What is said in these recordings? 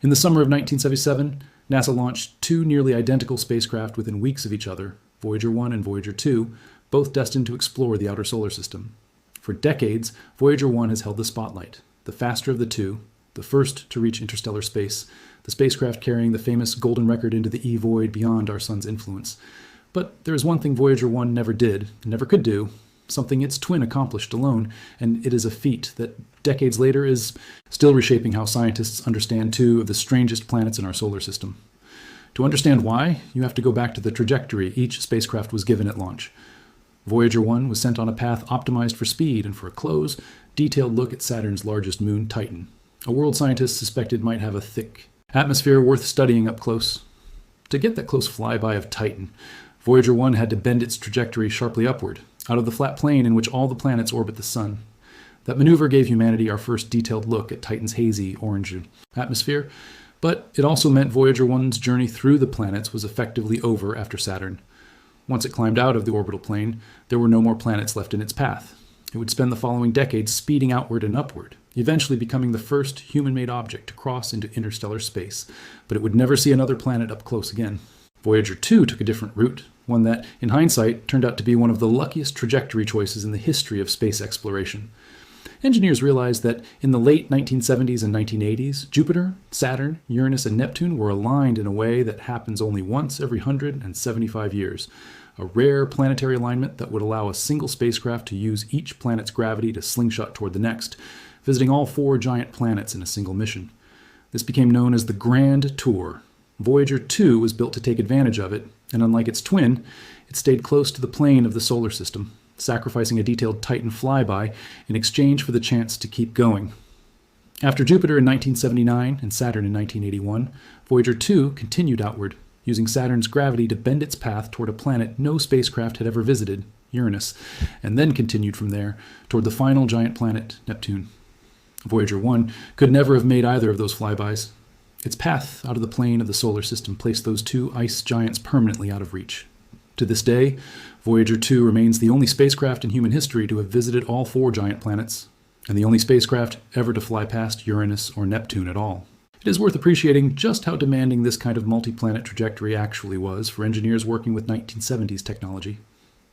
In the summer of 1977, NASA launched two nearly identical spacecraft within weeks of each other, Voyager 1 and Voyager 2, both destined to explore the outer solar system. For decades, Voyager 1 has held the spotlight, the faster of the two, the first to reach interstellar space, the spacecraft carrying the famous golden record into the E-void beyond our sun's influence. But there is one thing Voyager 1 never did, never could do, something its twin accomplished alone, and it is a feat that decades later is still reshaping how scientists understand two of the strangest planets in our solar system. To understand why, you have to go back to the trajectory each spacecraft was given at launch. Voyager 1 was sent on a path optimized for speed and for a close, detailed look at Saturn's largest moon, Titan, a world scientists suspected might have a thick atmosphere worth studying up close. To get that close flyby of Titan, Voyager 1 had to bend its trajectory sharply upward, out of the flat plane in which all the planets orbit the Sun. That maneuver gave humanity our first detailed look at Titan's hazy orange atmosphere, but it also meant Voyager 1's journey through the planets was effectively over after Saturn. Once it climbed out of the orbital plane, there were no more planets left in its path. It would spend the following decades speeding outward and upward, eventually becoming the first human-made object to cross into interstellar space, but it would never see another planet up close again. Voyager 2 took a different route, one that, in hindsight, turned out to be one of the luckiest trajectory choices in the history of space exploration. Engineers realized that in the late 1970s and 1980s, Jupiter, Saturn, Uranus, and Neptune were aligned in a way that happens only once every 175 years, a rare planetary alignment that would allow a single spacecraft to use each planet's gravity to slingshot toward the next, visiting all four giant planets in a single mission. This became known as the Grand Tour. Voyager 2 was built to take advantage of it, and unlike its twin, it stayed close to the plane of the solar system, sacrificing a detailed Titan flyby in exchange for the chance to keep going. After Jupiter in 1979 and Saturn in 1981, Voyager 2 continued outward, using Saturn's gravity to bend its path toward a planet no spacecraft had ever visited, Uranus, and then continued from there toward the final giant planet, Neptune. Voyager 1 could never have made either of those flybys. Its path out of the plane of the solar system placed those two ice giants permanently out of reach. To this day, Voyager 2 remains the only spacecraft in human history to have visited all four giant planets, and the only spacecraft ever to fly past Uranus or Neptune at all. It is worth appreciating just how demanding this kind of multi-planet trajectory actually was for engineers working with 1970s technology.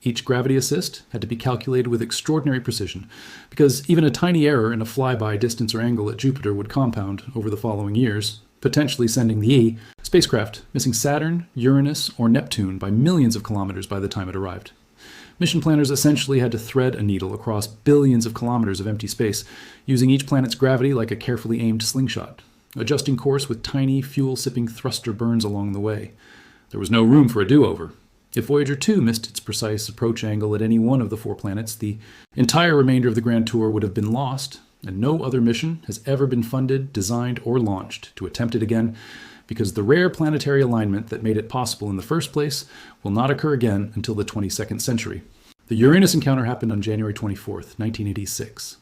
Each gravity assist had to be calculated with extraordinary precision, because even a tiny error in a flyby distance or angle at Jupiter would compound over the following years, potentially sending the spacecraft missing Saturn, Uranus, or Neptune by millions of kilometers by the time it arrived. Mission planners essentially had to thread a needle across billions of kilometers of empty space, using each planet's gravity like a carefully aimed slingshot, adjusting course with tiny, fuel-sipping thruster burns along the way. There was no room for a do-over. If Voyager 2 missed its precise approach angle at any one of the four planets, the entire remainder of the Grand Tour would have been lost, and no other mission has ever been funded, designed, or launched to attempt it again, because the rare planetary alignment that made it possible in the first place will not occur again until the 22nd century. The Uranus encounter happened on January 24th, 1986.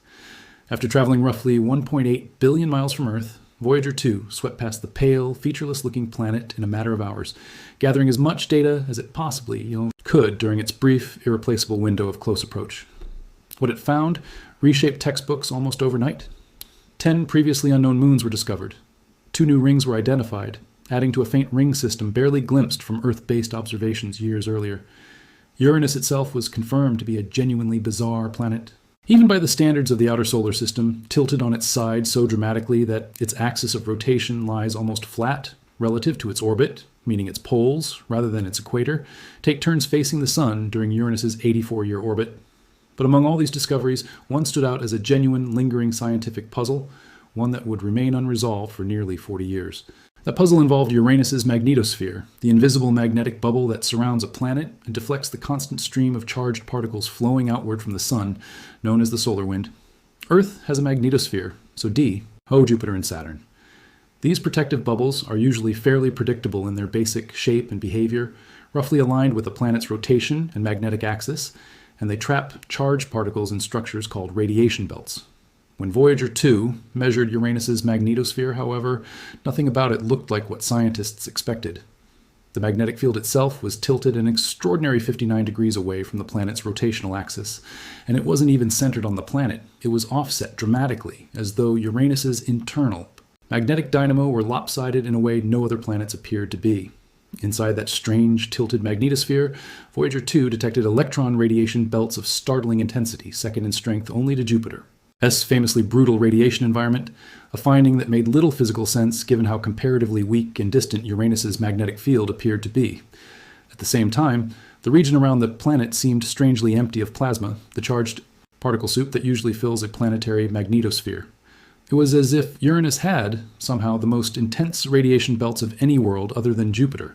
After traveling roughly 1.8 billion miles from Earth, Voyager 2 swept past the pale, featureless-looking planet in a matter of hours, gathering as much data as it possibly could during its brief, irreplaceable window of close approach. What it found reshaped textbooks almost overnight. 10 previously unknown moons were discovered. 2 new rings were identified, adding to a faint ring system barely glimpsed from Earth-based observations years earlier. Uranus itself was confirmed to be a genuinely bizarre planet. Even by the standards of the outer solar system, tilted on its side so dramatically that its axis of rotation lies almost flat relative to its orbit, meaning its poles, rather than its equator, take turns facing the Sun during Uranus's 84-year orbit. But among all these discoveries, one stood out as a genuine, lingering scientific puzzle, one that would remain unresolved for nearly 40 years. That puzzle involved Uranus's magnetosphere, the invisible magnetic bubble that surrounds a planet and deflects the constant stream of charged particles flowing outward from the Sun, known as the solar wind. Earth has a magnetosphere, so Jupiter and Saturn. These protective bubbles are usually fairly predictable in their basic shape and behavior, roughly aligned with the planet's rotation and magnetic axis, and they trap charged particles in structures called radiation belts. When Voyager 2 measured Uranus's magnetosphere, however, nothing about it looked like what scientists expected. The magnetic field itself was tilted an extraordinary 59 degrees away from the planet's rotational axis, and it wasn't even centered on the planet. It was offset dramatically, as though Uranus's internal, magnetic dynamo were lopsided in a way no other planets appeared to be. Inside that strange, tilted magnetosphere, Voyager 2 detected electron radiation belts of startling intensity, second in strength only to Jupiter. Famously brutal radiation environment, a finding that made little physical sense given how comparatively weak and distant Uranus's magnetic field appeared to be. At the same time, the region around the planet seemed strangely empty of plasma, the charged particle soup that usually fills a planetary magnetosphere. It was as if Uranus had, somehow, the most intense radiation belts of any world other than Jupiter,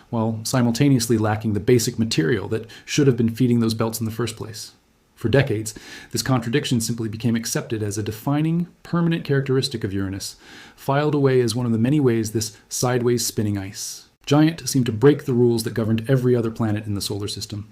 while simultaneously lacking the basic material that should have been feeding those belts in the first place. For decades, this contradiction simply became accepted as a defining, permanent characteristic of Uranus, filed away as one of the many ways this sideways spinning ice giant seemed to break the rules that governed every other planet in the solar system.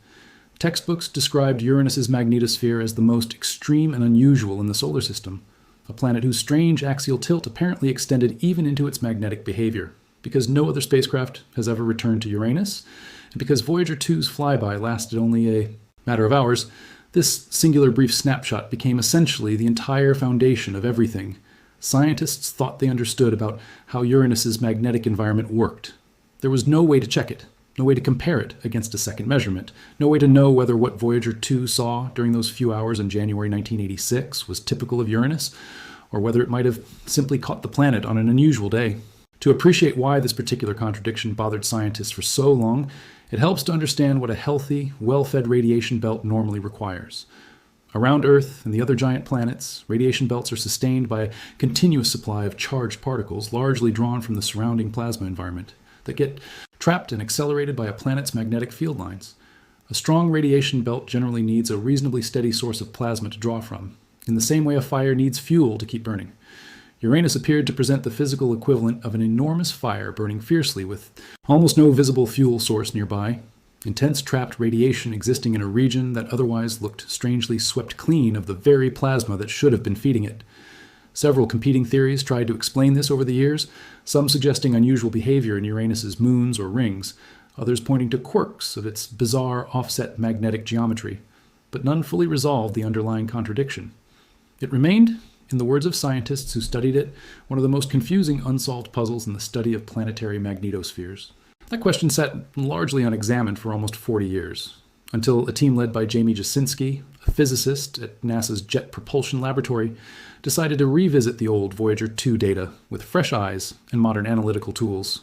Textbooks described Uranus's magnetosphere as the most extreme and unusual in the solar system, a planet whose strange axial tilt apparently extended even into its magnetic behavior, because no other spacecraft has ever returned to Uranus, and because Voyager 2's flyby lasted only a matter of hours. This singular brief snapshot became essentially the entire foundation of everything scientists thought they understood about how Uranus's magnetic environment worked. There was no way to check it, no way to compare it against a second measurement, no way to know whether what Voyager 2 saw during those few hours in January 1986 was typical of Uranus, or whether it might have simply caught the planet on an unusual day. To appreciate why this particular contradiction bothered scientists for so long, it helps to understand what a healthy, well-fed radiation belt normally requires. Around Earth and the other giant planets, radiation belts are sustained by a continuous supply of charged particles, largely drawn from the surrounding plasma environment, that get trapped and accelerated by a planet's magnetic field lines. A strong radiation belt generally needs a reasonably steady source of plasma to draw from, in the same way a fire needs fuel to keep burning. Uranus appeared to present the physical equivalent of an enormous fire burning fiercely with almost no visible fuel source nearby, intense trapped radiation existing in a region that otherwise looked strangely swept clean of the very plasma that should have been feeding it. Several competing theories tried to explain this over the years, some suggesting unusual behavior in Uranus's moons or rings, others pointing to quirks of its bizarre offset magnetic geometry, but none fully resolved the underlying contradiction. It remained, in the words of scientists who studied it, one of the most confusing unsolved puzzles in the study of planetary magnetospheres. That question sat largely unexamined for almost 40 years, until a team led by Jamie Jasinski, a physicist at NASA's Jet Propulsion Laboratory, decided to revisit the old Voyager 2 data with fresh eyes and modern analytical tools.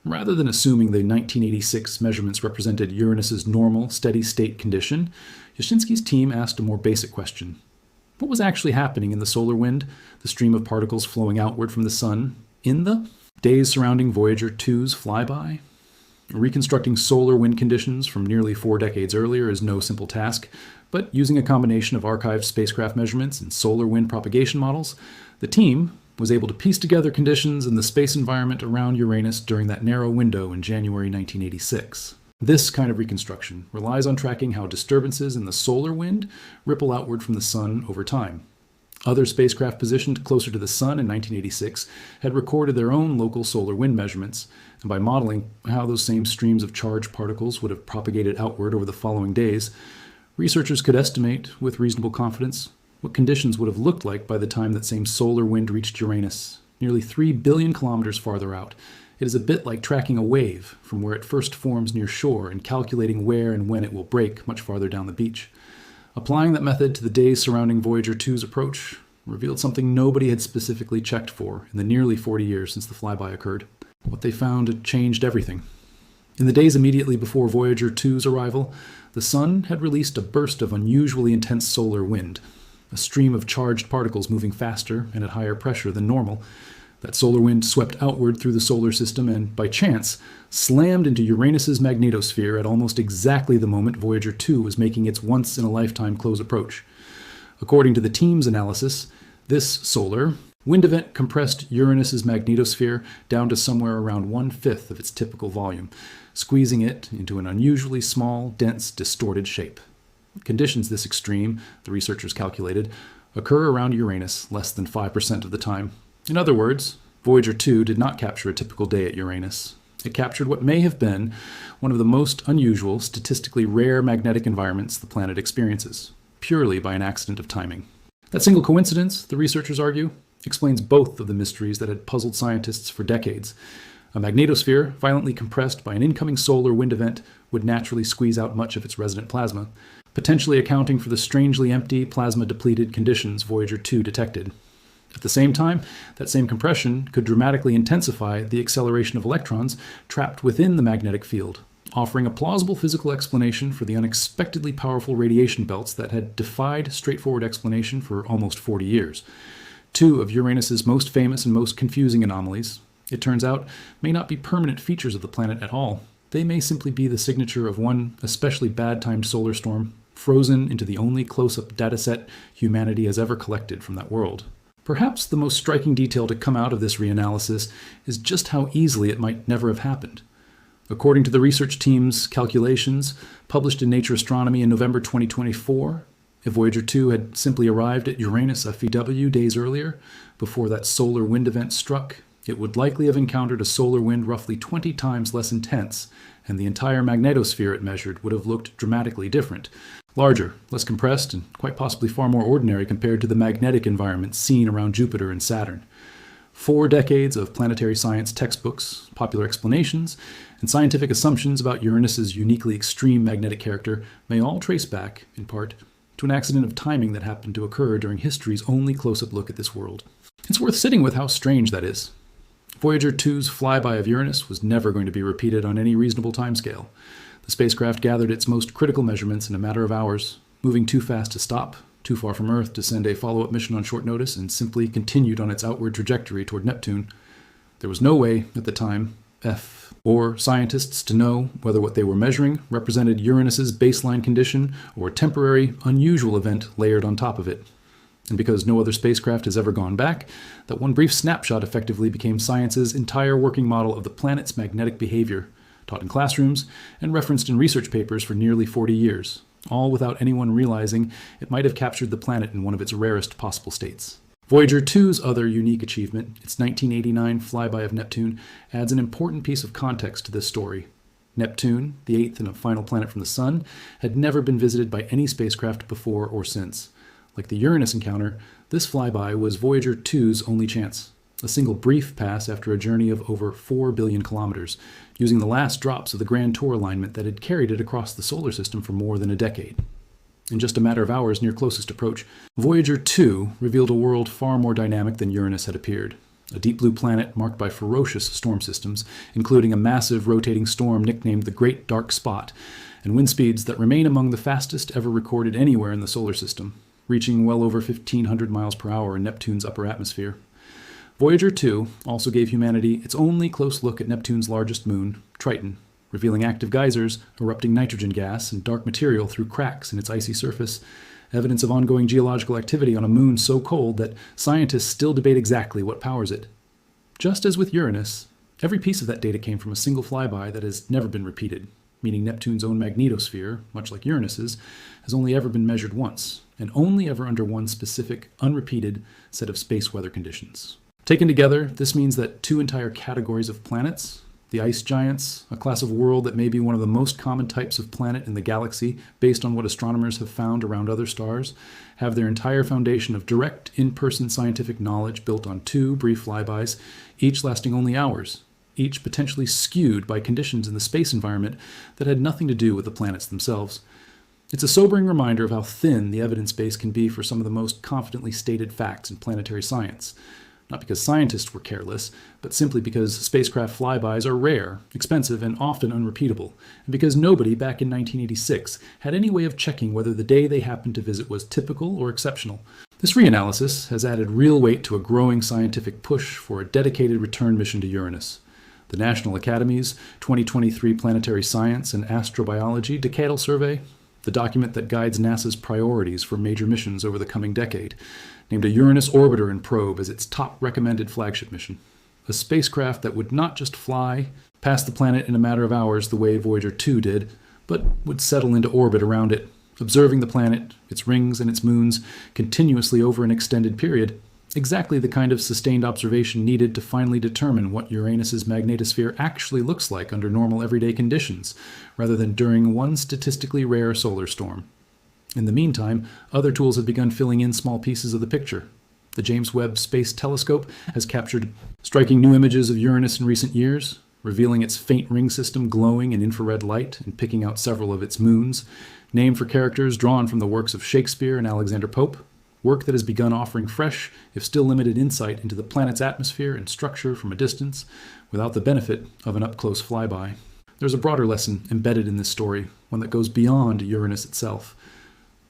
Rather than assuming the 1986 measurements represented Uranus's normal, steady-state condition, Jasinski's team asked a more basic question. What was actually happening in the solar wind, the stream of particles flowing outward from the sun, in the days surrounding Voyager 2's flyby? Reconstructing solar wind conditions from nearly 4 decades earlier is no simple task, but using a combination of archived spacecraft measurements and solar wind propagation models, the team was able to piece together conditions in the space environment around Uranus during that narrow window in January 1986. This kind of reconstruction relies on tracking how disturbances in the solar wind ripple outward from the sun over time. Other spacecraft positioned closer to the sun in 1986 had recorded their own local solar wind measurements, and by modeling how those same streams of charged particles would have propagated outward over the following days, researchers could estimate, with reasonable confidence, what conditions would have looked like by the time that same solar wind reached Uranus, nearly 3 billion kilometers farther out. It is a bit like tracking a wave from where it first forms near shore and calculating where and when it will break much farther down the beach. Applying that method to the days surrounding Voyager 2's approach revealed something nobody had specifically checked for in the nearly 40 years since the flyby occurred. What they found had changed everything. In the days immediately before Voyager 2's arrival, the sun had released a burst of unusually intense solar wind, a stream of charged particles moving faster and at higher pressure than normal. That solar wind swept outward through the solar system and, by chance, slammed into Uranus's magnetosphere at almost exactly the moment Voyager 2 was making its once-in-a-lifetime close approach. According to the team's analysis, this solar wind event compressed Uranus's magnetosphere down to somewhere around 1/5 of its typical volume, squeezing it into an unusually small, dense, distorted shape. Conditions this extreme, the researchers calculated, occur around Uranus less than 5% of the time. In other words, Voyager 2 did not capture a typical day at Uranus. It captured what may have been one of the most unusual, statistically rare magnetic environments the planet experiences, purely by an accident of timing. That single coincidence, the researchers argue, explains both of the mysteries that had puzzled scientists for decades. A magnetosphere, violently compressed by an incoming solar wind event, would naturally squeeze out much of its resident plasma, potentially accounting for the strangely empty, plasma-depleted conditions Voyager 2 detected. At the same time, that same compression could dramatically intensify the acceleration of electrons trapped within the magnetic field, offering a plausible physical explanation for the unexpectedly powerful radiation belts that had defied straightforward explanation for almost 40 years. Two of Uranus's most famous and most confusing anomalies, it turns out, may not be permanent features of the planet at all. They may simply be the signature of one especially bad-timed solar storm, frozen into the only close-up dataset humanity has ever collected from that world. Perhaps the most striking detail to come out of this reanalysis is just how easily it might never have happened. According to the research team's calculations, published in Nature Astronomy in November 2024, if Voyager 2 had simply arrived at Uranus FEW days earlier, before that solar wind event struck, it would likely have encountered a solar wind roughly 20 times less intense, and the entire magnetosphere it measured would have looked dramatically different. Larger, less compressed, and quite possibly far more ordinary compared to the magnetic environment seen around Jupiter and Saturn. 4 decades of planetary science textbooks, popular explanations, and scientific assumptions about Uranus's uniquely extreme magnetic character may all trace back, in part, to an accident of timing that happened to occur during history's only close-up look at this world. It's worth sitting with how strange that is. Voyager 2's flyby of Uranus was never going to be repeated on any reasonable timescale. The spacecraft gathered its most critical measurements in a matter of hours, moving too fast to stop, too far from Earth to send a follow-up mission on short notice, and simply continued on its outward trajectory toward Neptune. There was no way, at the time, or scientists to know whether what they were measuring represented Uranus's baseline condition or a temporary, unusual event layered on top of it. And because no other spacecraft has ever gone back, that one brief snapshot effectively became science's entire working model of the planet's magnetic behavior, taught in classrooms and referenced in research papers for nearly 40 years, all without anyone realizing it might have captured the planet in one of its rarest possible states. Voyager 2's other unique achievement, its 1989 flyby of Neptune, adds an important piece of context to this story. Neptune, the eighth and final planet from the Sun, had never been visited by any spacecraft before or since. Like the Uranus encounter, this flyby was Voyager 2's only chance. A single brief pass after a journey of over 4 billion kilometers, using the last drops of the Grand Tour alignment that had carried it across the solar system for more than a decade. In just a matter of hours near closest approach, Voyager 2 revealed a world far more dynamic than Uranus had appeared. A deep blue planet marked by ferocious storm systems, including a massive rotating storm nicknamed the Great Dark Spot, and wind speeds that remain among the fastest ever recorded anywhere in the solar system, reaching well over 1,500 miles per hour in Neptune's upper atmosphere. Voyager 2 also gave humanity its only close look at Neptune's largest moon, Triton, revealing active geysers, erupting nitrogen gas, and dark material through cracks in its icy surface, evidence of ongoing geological activity on a moon so cold that scientists still debate exactly what powers it. Just as with Uranus, every piece of that data came from a single flyby that has never been repeated, meaning Neptune's own magnetosphere, much like Uranus's, has only ever been measured once, and only ever under one specific, unrepeated set of space weather conditions. Taken together, this means that 2 entire categories of planets, the ice giants, a class of world that may be one of the most common types of planet in the galaxy based on what astronomers have found around other stars, have their entire foundation of direct, in-person scientific knowledge built on 2 brief flybys, each lasting only hours, each potentially skewed by conditions in the space environment that had nothing to do with the planets themselves. It's a sobering reminder of how thin the evidence base can be for some of the most confidently stated facts in planetary science. Not because scientists were careless, but simply because spacecraft flybys are rare, expensive, and often unrepeatable, and because nobody back in 1986 had any way of checking whether the day they happened to visit was typical or exceptional. This reanalysis has added real weight to a growing scientific push for a dedicated return mission to Uranus. The National Academy's 2023 Planetary Science and Astrobiology Decadal Survey, the document that guides NASA's priorities for major missions over the coming decade, named a Uranus orbiter and probe as its top recommended flagship mission. A spacecraft that would not just fly past the planet in a matter of hours the way Voyager 2 did, but would settle into orbit around it, observing the planet, its rings and its moons, continuously over an extended period, exactly the kind of sustained observation needed to finally determine what Uranus's magnetosphere actually looks like under normal everyday conditions, rather than during one statistically rare solar storm. In the meantime, other tools have begun filling in small pieces of the picture. The James Webb Space Telescope has captured striking new images of Uranus in recent years, revealing its faint ring system glowing in infrared light and picking out several of its moons, named for characters drawn from the works of Shakespeare and Alexander Pope, work that has begun offering fresh, if still limited, insight into the planet's atmosphere and structure from a distance without the benefit of an up-close flyby. There's a broader lesson embedded in this story, one that goes beyond Uranus itself.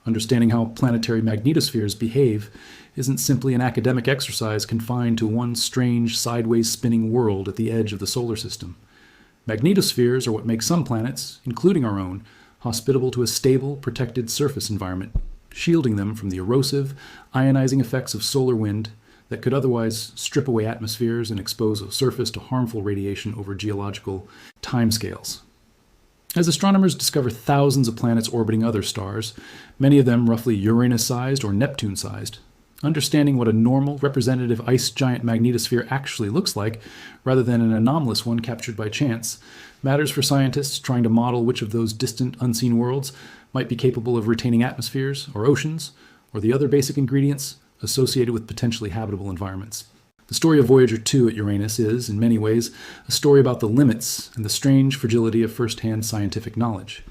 Understanding how planetary magnetospheres behave isn't simply an academic exercise confined to one strange, sideways spinning world at the edge of the solar system. Magnetospheres are what make some planets, including our own, hospitable to a stable, protected surface environment, shielding them from the erosive, ionizing effects of solar wind that could otherwise strip away atmospheres and expose a surface to harmful radiation over geological timescales. As astronomers discover thousands of planets orbiting other stars, many of them roughly Uranus-sized or Neptune-sized, understanding what a normal, representative ice giant magnetosphere actually looks like, rather than an anomalous one captured by chance, matters for scientists trying to model which of those distant, unseen worlds might be capable of retaining atmospheres or oceans, or the other basic ingredients associated with potentially habitable environments. The story of Voyager 2 at Uranus is, in many ways, a story about the limits and the strange fragility of first-hand scientific knowledge.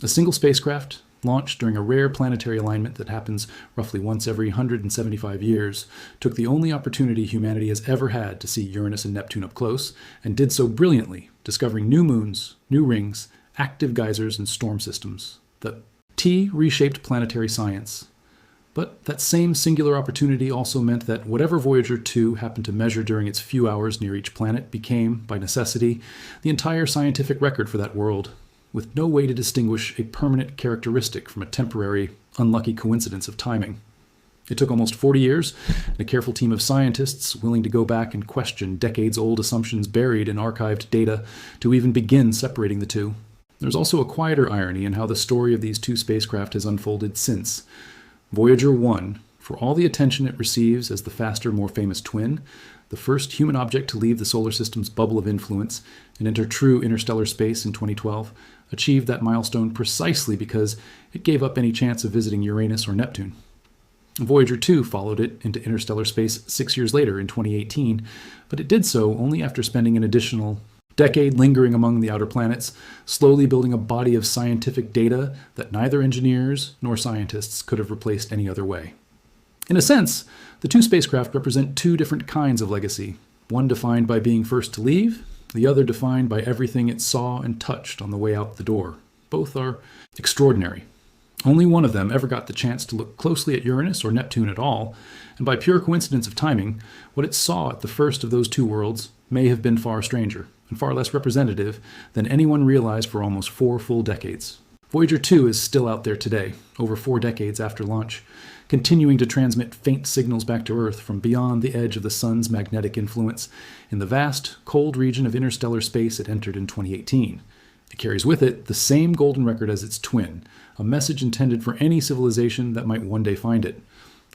A single spacecraft, launched during a rare planetary alignment that happens roughly once every 175 years, took the only opportunity humanity has ever had to see Uranus and Neptune up close, and did so brilliantly, discovering new moons, new rings, active geysers, and storm systems. The T reshaped planetary science. But that same singular opportunity also meant that whatever Voyager 2 happened to measure during its few hours near each planet became, by necessity, the entire scientific record for that world, with no way to distinguish a permanent characteristic from a temporary, unlucky coincidence of timing. It took almost 40 years and a careful team of scientists willing to go back and question decades-old assumptions buried in archived data to even begin separating the two. There's also a quieter irony in how the story of these two spacecraft has unfolded since. Voyager 1, for all the attention it receives as the faster, more famous twin, the first human object to leave the solar system's bubble of influence and enter true interstellar space in 2012, achieved that milestone precisely because it gave up any chance of visiting Uranus or Neptune. Voyager 2 followed it into interstellar space 6 years later in 2018, but it did so only after spending an additional decade lingering among the outer planets, slowly building a body of scientific data that neither engineers nor scientists could have replaced any other way. In a sense, the two spacecraft represent two different kinds of legacy, one defined by being first to leave, the other defined by everything it saw and touched on the way out the door. Both are extraordinary. Only one of them ever got the chance to look closely at Uranus or Neptune at all, and by pure coincidence of timing, what it saw at the first of those two worlds may have been far stranger and far less representative than anyone realized for almost 4 full decades. Voyager 2 is still out there today, over 4 decades after launch, continuing to transmit faint signals back to Earth from beyond the edge of the sun's magnetic influence in the vast, cold region of interstellar space it entered in 2018. It carries with it the same golden record as its twin, a message intended for any civilization that might one day find it,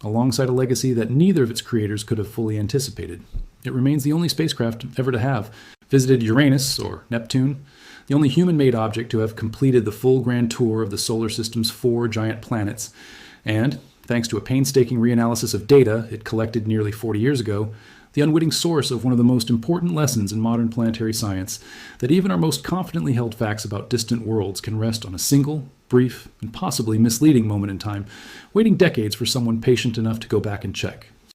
alongside a legacy that neither of its creators could have fully anticipated. It remains the only spacecraft ever to have visited Uranus, or Neptune, the only human-made object to have completed the full grand tour of the solar system's 4 giant planets, and, thanks to a painstaking reanalysis of data it collected nearly 40 years ago, the unwitting source of one of the most important lessons in modern planetary science, that even our most confidently held facts about distant worlds can rest on a single, brief, and possibly misleading moment in time, waiting decades for someone patient enough to go back and check.